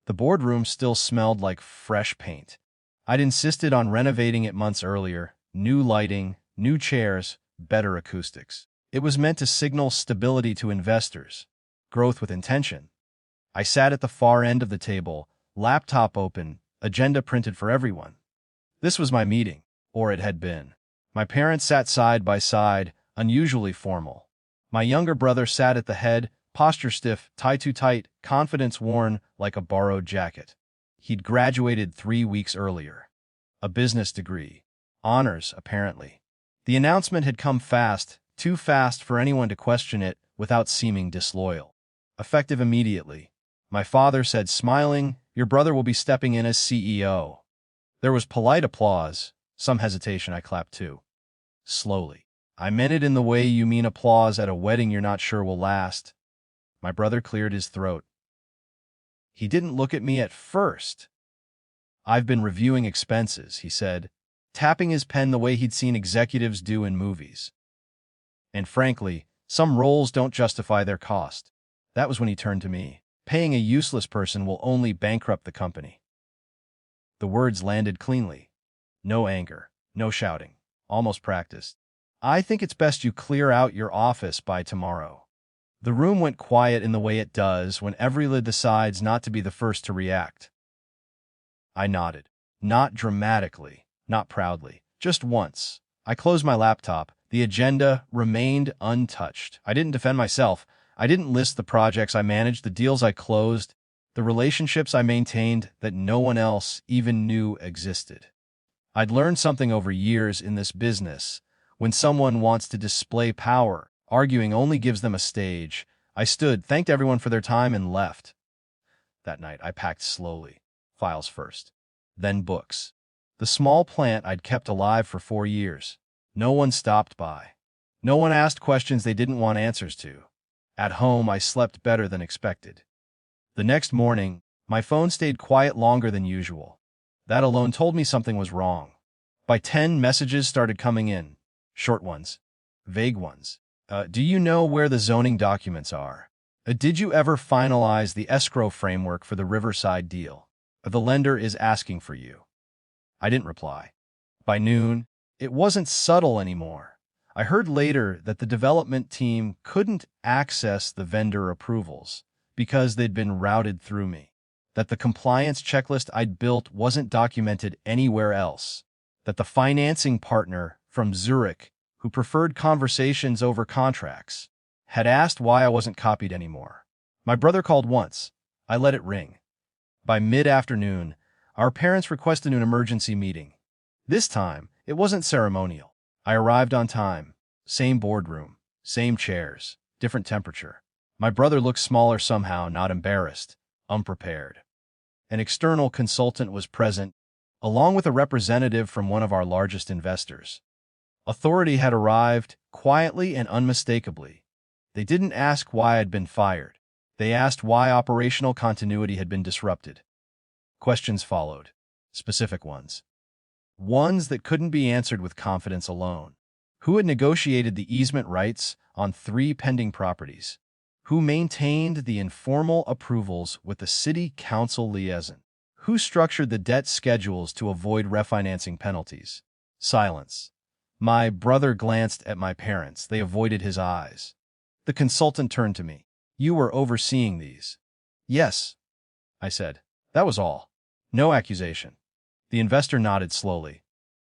The boardroom still smelled like fresh paint. I'd insisted on renovating it months earlier. New lighting, new chairs, better acoustics. It was meant to signal stability to investors, growth with intention. I sat at the far end of the table, laptop open, agenda printed for everyone. This was my meeting, or it had been. My parents sat side by side, unusually formal. My younger brother sat at the head, posture stiff, tie too tight, confidence worn like a borrowed jacket. He'd graduated 3 weeks earlier. A business degree. Honors, apparently. The announcement had come fast, too fast for anyone to question it without seeming disloyal. Effective immediately. My father said, smiling, "Your brother will be stepping in as CEO." There was polite applause. Some hesitation. I clapped too. Slowly. "I meant it in the way you mean applause at a wedding you're not sure will last." My brother cleared his throat. He didn't look at me at first. "I've been reviewing expenses," he said, tapping his pen the way he'd seen executives do in movies. "And frankly, some roles don't justify their cost." That was when he turned to me. "Paying a useless person will only bankrupt the company." The words landed cleanly. No anger, no shouting, almost practiced. "I think it's best you clear out your office by tomorrow." The room went quiet in the way it does when every lid decides not to be the first to react. I nodded. Not dramatically, not proudly, just once. I closed my laptop. The agenda remained untouched. I didn't defend myself. I didn't list the projects I managed, the deals I closed, the relationships I maintained that no one else even knew existed. I'd learned something over years in this business. When someone wants to display power, arguing only gives them a stage. I stood, thanked everyone for their time, and left. That night, I packed slowly. Files first. Then books. The small plant I'd kept alive for 4 years. No one stopped by. No one asked questions they didn't want answers to. At home, I slept better than expected. The next morning, my phone stayed quiet longer than usual. That alone told me something was wrong. By 10, messages started coming in. Short ones. Vague ones. Do you know where the zoning documents are? Did you ever finalize the escrow framework for the Riverside deal? The lender is asking for you. I didn't reply. By noon, it wasn't subtle anymore. I heard later that the development team couldn't access the vendor approvals because they'd been routed through me. That the compliance checklist I'd built wasn't documented anywhere else. That the financing partner from Zurich, who preferred conversations over contracts, had asked why I wasn't copied anymore. My brother called once. I let it ring. By mid-afternoon, our parents requested an emergency meeting. This time, it wasn't ceremonial. I arrived on time. Same boardroom, same chairs, different temperature. My brother looked smaller somehow, not embarrassed, unprepared. An external consultant was present, along with a representative from one of our largest investors. Authority had arrived, quietly and unmistakably. They didn't ask why I'd been fired. They asked why operational continuity had been disrupted. Questions followed. Specific ones. Ones that couldn't be answered with confidence alone. Who had negotiated the easement rights on 3 pending properties? Who maintained the informal approvals with the city council liaison? Who structured the debt schedules to avoid refinancing penalties? Silence. My brother glanced at my parents. They avoided his eyes. The consultant turned to me. "You were overseeing these." "Yes," I said. That was all. No accusation. The investor nodded slowly.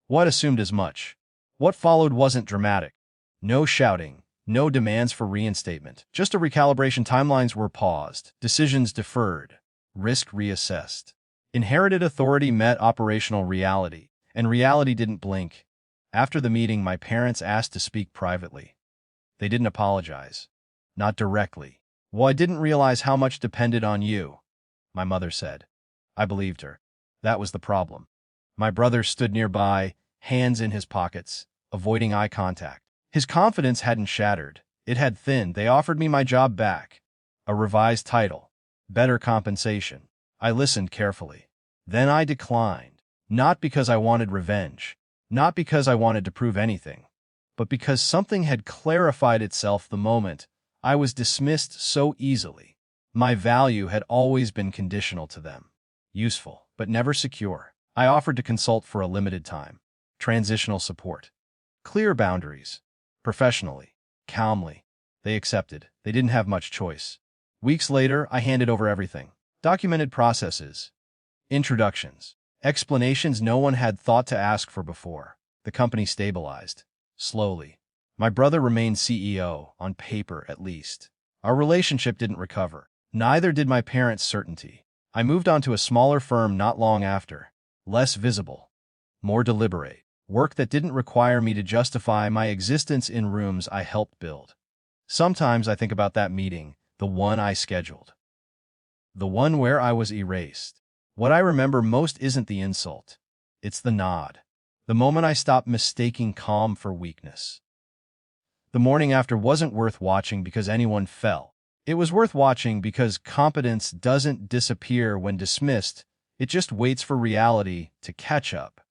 What assumed as much? What followed wasn't dramatic. No shouting, no demands for reinstatement. Just a recalibration. Timelines were paused, decisions deferred, risk reassessed. Inherited authority met operational reality, and reality didn't blink. After the meeting, my parents asked to speak privately. They didn't apologize. Not directly. "Well, I didn't realize how much depended on you," my mother said. I believed her. That was the problem. My brother stood nearby, hands in his pockets, avoiding eye contact. His confidence hadn't shattered. It had thinned. They offered me my job back. A revised title. Better compensation. I listened carefully. Then I declined. Not because I wanted revenge. Not because I wanted to prove anything. But because something had clarified itself the moment I was dismissed so easily. My value had always been conditional to them. Useful, but never secure. I offered to consult for a limited time. Transitional support. Clear boundaries. Professionally. Calmly. They accepted. They didn't have much choice. Weeks later, I handed over everything. Documented processes. Introductions. Explanations no one had thought to ask for before. The company stabilized. Slowly. My brother remained CEO, on paper at least. Our relationship didn't recover. Neither did my parents' certainty. I moved on to a smaller firm not long after. Less visible. More deliberate. Work that didn't require me to justify my existence in rooms I helped build. Sometimes I think about that meeting, the one I scheduled. The one where I was erased. What I remember most isn't the insult. It's the nod. The moment I stopped mistaking calm for weakness. The morning after wasn't worth watching because anyone fell. It was worth watching because competence doesn't disappear when dismissed, it just waits for reality to catch up.